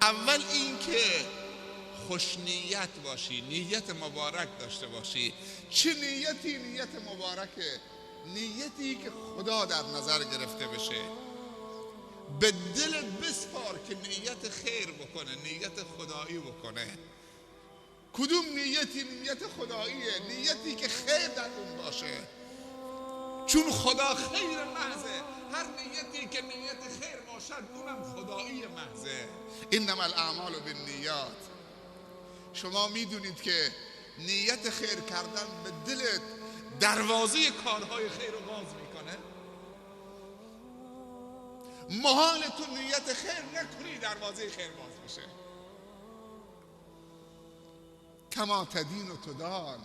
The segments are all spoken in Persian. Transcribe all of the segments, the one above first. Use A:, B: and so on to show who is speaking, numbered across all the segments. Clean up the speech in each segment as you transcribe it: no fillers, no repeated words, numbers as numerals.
A: اول این که خوش نیت باشی، نیت مبارک داشته باشی. چه نیتی؟ نیت مبارکه، نیتی که خدا در نظر گرفته بشه. به دلت بسپار که نیت خیر بکنه، نیت خدایی بکنه. کدوم نیتی؟ نیت خداییه، نیتی که خیر در اون باشه، چون خدا خیر محضه. هر نیتی که نیت خیر باشد اونم خدایی محضه. انما الاعمال بالنیات. شما میدونید که نیت خیر کردن به دلت دروازه کارهای خیر رو باز میکنه. محال تو نیت خیر نکنی دروازه خیر باز میشه. کما تدین و تدان.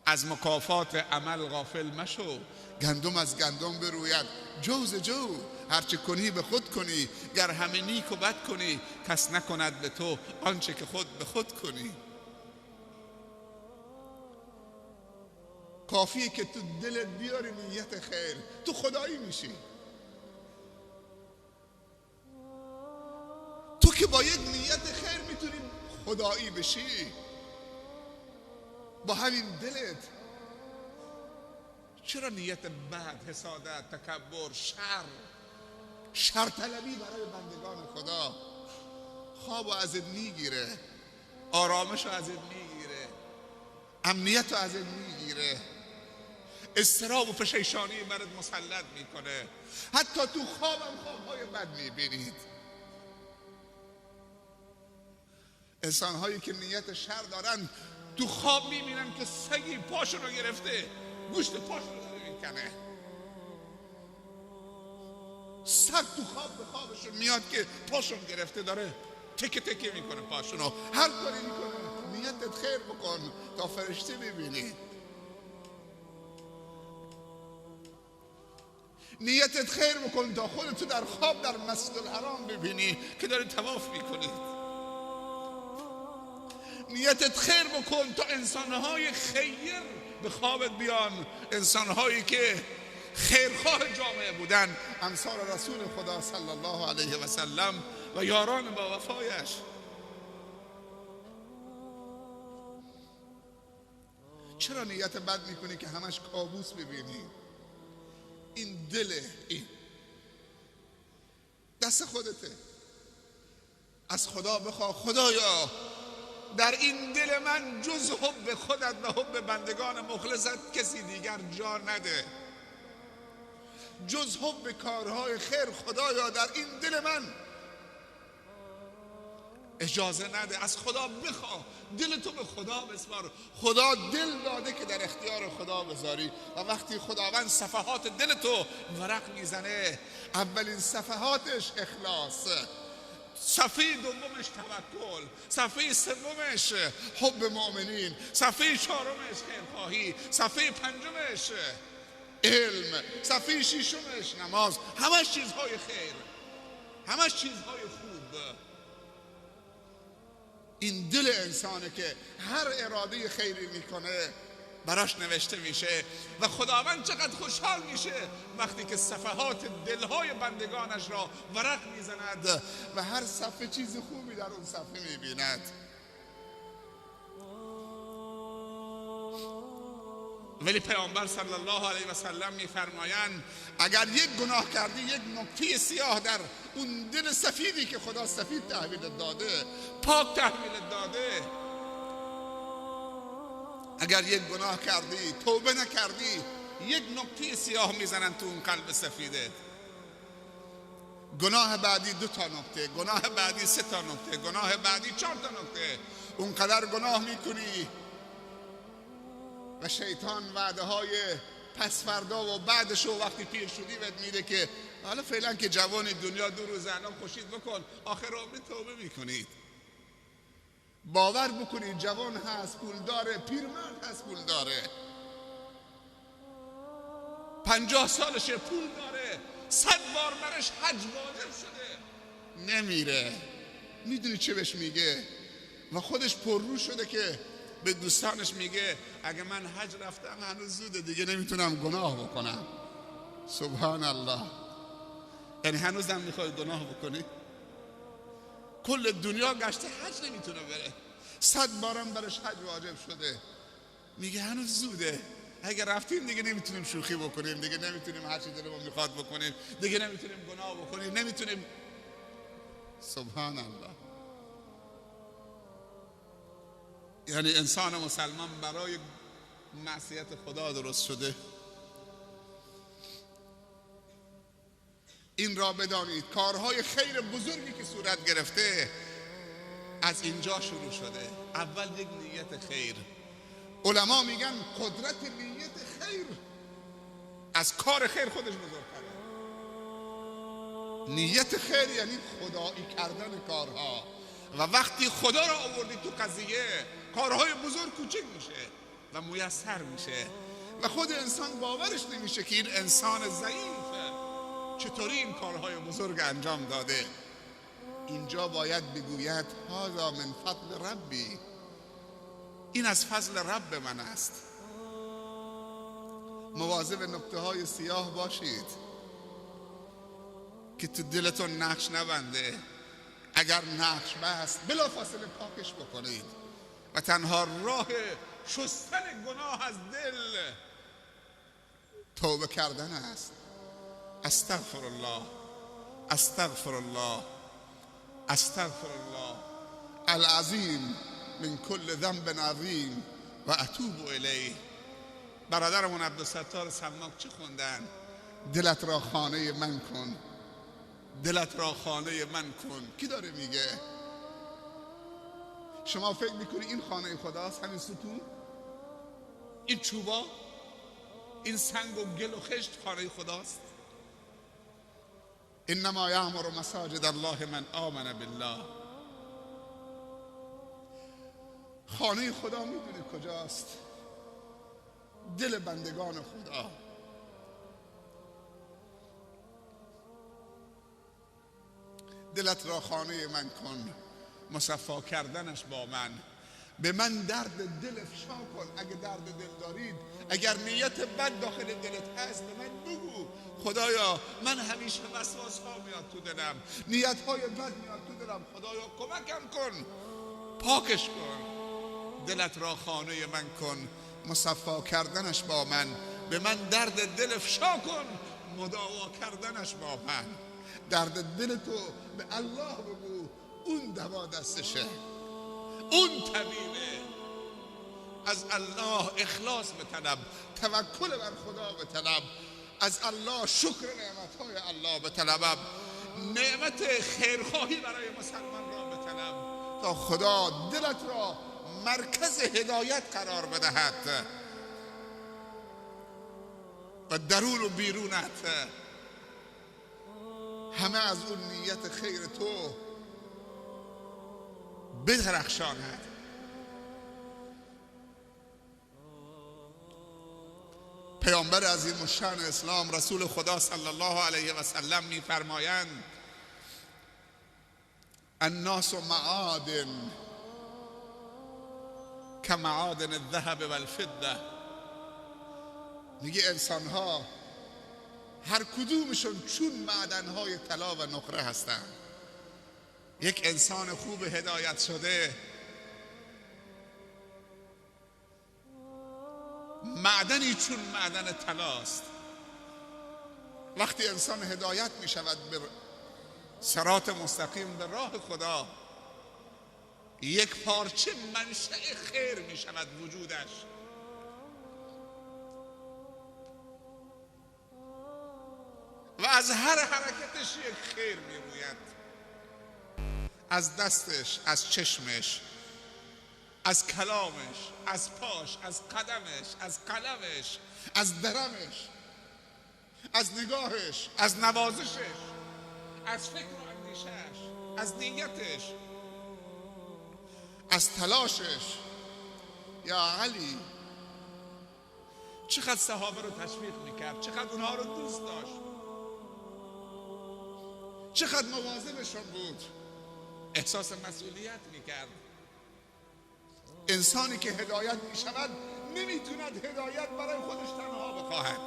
A: از مکافات عمل غافل مشو. گندم از گندم بروید جو ز جو. هرچه کنی به خود کنی، گر همه نیک و بد کنی، کس نکند به تو آنچه که خود به خود کنی. کافیه که تو دلت بیاری نیت خیر، تو خدایی میشی. تو که با یک نیت خیر میتونی خدایی بشی، با همین دلت. چرا نیت بد، حسادت، تکبر، شر طلبی برای بندگان خدا خوابو ازت میگیره، آرامشو ازت میگیره، امنیتو ازت میگیره، اضطراب و پشیشانی برات مسلط میکنه. حتی تو خوابم خوابهای بد میبینید. انسانهایی که نیت شر دارن تو خواب میبینن که سگی پاشون رو گرفته، گوشت پاشون رو داره میکنه. سگ تو خواب به خوابشون میاد که پاشون گرفته، داره تکه تکه میکنه پاشونو. هر کاری میکنه نیتت خیر بکن تا فرشته ببینی. نیتت خیر بکن تا خودتو در خواب در مسجد الحرام ببینی که داری طواف میکنی. نیتت خیر بکن تا انسانهای خیر به خوابت بیان، انسانهایی که خیرخواه جامعه بودن، امثال رسول خدا صلی الله علیه و سلم و یاران با وفایش. چرا نیت بد میکنی که همش کابوس ببینی؟ این دله، این دست خودته. از خدا بخواه خدایا در این دل من جز حب خودت و حب بندگان مخلصت کسی دیگر جا نده. جز حب کارهای خیر خدایا در این دل من اجازه نده. از خدا بخواه، دل تو به خدا بسپار. خدا دل داده که در اختیار خدا بذاری. و وقتی خداوند صفحات دل تو ورق میزنه، اولین صفحاتش اخلاص، صفحه دومش توکل، صفحه سومش حب مؤمنین، صفحه چهارمش خیرخواهی، صفحه پنجمش علم، صفحه ششمش نماز. همش چیزهای خیر، همش چیزهای خوب. این دل انسانه که هر اراده خیری میکنه براش نوشته میشه. و خداوند چقدر خوشحال میشه وقتی که صفحات دلهای بندگانش را ورق میزند و هر صفحه چیز خوبی در اون صفحه میبیند. ولی پیامبر صلی الله علیه و سلم میفرمایند اگر یک گناه کردی، یک نقطه سیاه در اون دل سفیدی که خدا سفید تحویلت داده، پاک تحویلت داده، اگر یک گناه کردی توبه نکردی، یک نقطه سیاه میزنن تو اون قلب سفیدت. گناه بعدی 2 تا نقطه، گناه بعدی 3 تا نقطه، گناه بعدی 4 تا نقطه. اونقدر گناه میکنی و شیطان وعده های پس فردا و بعدش و وقتی پیر شدی بهت میده که حالا فعلا که جوانی دنیا 2 روز الان خوشید بکن، آخر عمر توبه میکنید. باور بکنید جوان هست پول داره، پیرمرد هست پول داره، 50 سالشه پول داره، 100 بار برش حج واجب شده، نمیره. میدونی چه بهش میگه؟ و خودش پررو شده که به دوستانش میگه اگه من حج رفتم هنوز زوده دیگه، نمیتونم گناه بکنم. سبحان الله. یعنی هنوزم میخوای گناه بکنی؟ کل دنیا گشته حج نمیتونه بره، 100 بارم برش حج واجب شده، میگه هنوز زوده، اگر رفتیم دیگه نمیتونیم شوخی بکنیم، دیگه نمیتونیم هر چی دلمون میخواد بکنیم، دیگه نمیتونیم گناه بکنیم، نمیتونیم. سبحان الله. یعنی انسان مسلمان برای معصیت خدا درست شده. این را بدانید کارهای خیر بزرگی که صورت گرفته از اینجا شروع شده. اول یک نیت خیر. علما میگن قدرت نیت خیر از کار خیر خودش بزرگتره. نیت خیر یعنی خدایی کردن کارها، و وقتی خدا را آوردی تو قضیه کارهای بزرگ کوچک میشه و میسر میشه و خود انسان باورش نمیشه که این انسان ضعیفه چطوری این کارهای بزرگ انجام داده. اینجا باید بگوید هذا من فضل ربی، این از فضل رب من است. مواظب نقطه های سیاه باشید که تو دلتون نقش نبنده. اگر نقش بست بلافاصله پاکش بکنید و تنها راه شستن گناه از دل توبه کردن است. استغفر الله، استغفر الله، استغفر الله العظیم من کل ذنب عظیم و اتوب الیه. برادرمون عبدالستار سماک چی خوندن؟ دلت را خانه من کن، دلت را خانه من کن. کی داره میگه؟ شما فکر میکنی این خانه خداست؟ همین ستون، این چوبا، این سنگ و گل و خشت خانه خداست؟ انما یعمر مساجد الله من آمن بالله. خانه خدا میدونه کجاست؟ دل بندگان خدا. دلت را خانه من کن، مصفا کردنش با من. به من درد دل افشا کن اگه درد دل دارید. اگر نیت بد داخل دلت هست به من بگو خدایا من همیشه وسواس ها میاد تو دلم، نیت های بد میاد تو دلم، خدایا کمکم کن، پاکش کن. دلت را خانه من کن، مصفا کردنش با من. به من درد دل افشا کن، مداوا کردنش با من. درد دل تو به الله بگو، اون دوا دستشه، اون طبیبه. از الله اخلاص بطلب، توکل بر خدا بطلب، از الله شکر نعمتهای الله بطلب، نعمت خیرخواهی برای مسلمان را بطلب تا خدا دلت را مرکز هدایت قرار بدهد و درون و بیرونت همه از اون نیت خیر تو بدرخشاند. پیامبر عظیم الشأن اسلام رسول خدا صلی الله علیه و سلم می‌فرمایند الناس معادن کمعادن الذهب والفضه. میگه انسان‌ها هر کدومشون چون معدن‌های طلا و نقره هستند. یک انسان خوب هدایت شده معدنی چون معدن طلاست. وقتی انسان هدایت می شود به صراط مستقیم به راه خدا، یک پارچه منشأ خیر می شود وجودش. و از هر حرکتش یک خیر می روید، از دستش، از چشمش، از کلامش، از پاش، از قدمش، از قلمش، از درمش، از نگاهش، از نوازشش، از فکر و اندیشش، از نیتش، از تلاشش. یا علی چقدر صحابه رو تشویق میکرد، چقدر اونها رو دوست داشت، چقدر مواظبشون بود، احساس مسئولیت میکرد. انسانی که هدایت میشود نمیتوند هدایت برای خودش تنها بخواهد.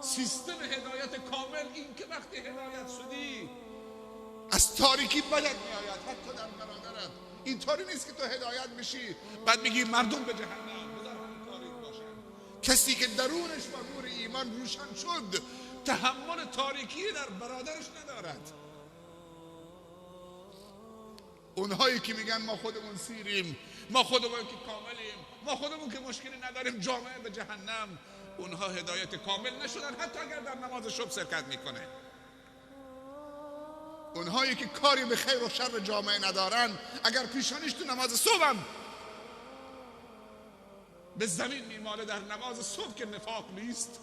A: سیستم هدایت کامل این که وقتی هدایت شدی از تاریکی بدت میآید، حتی در برادرت. اینطوری نیست که تو هدایت بشی بعد میگی مردم به جهنم، بذار همون کاری باشن. کسی که درونش با نور ایمان روشن شد تحمل تاریکی در برادرش ندارد. اونهایی که میگن ما خودمون سیریم، ما خودمون که کاملیم، ما خودمون که مشکلی نداریم، جامعه به جهنم، اونها هدایت کامل نشدن حتی اگر در نماز صبح شرکت میکنه. اونهایی که کاری به خیر و شر جامعه ندارن اگر پیشانیش تو نماز صبح هم به زمین میماله در نماز صبح که نفاق نیست.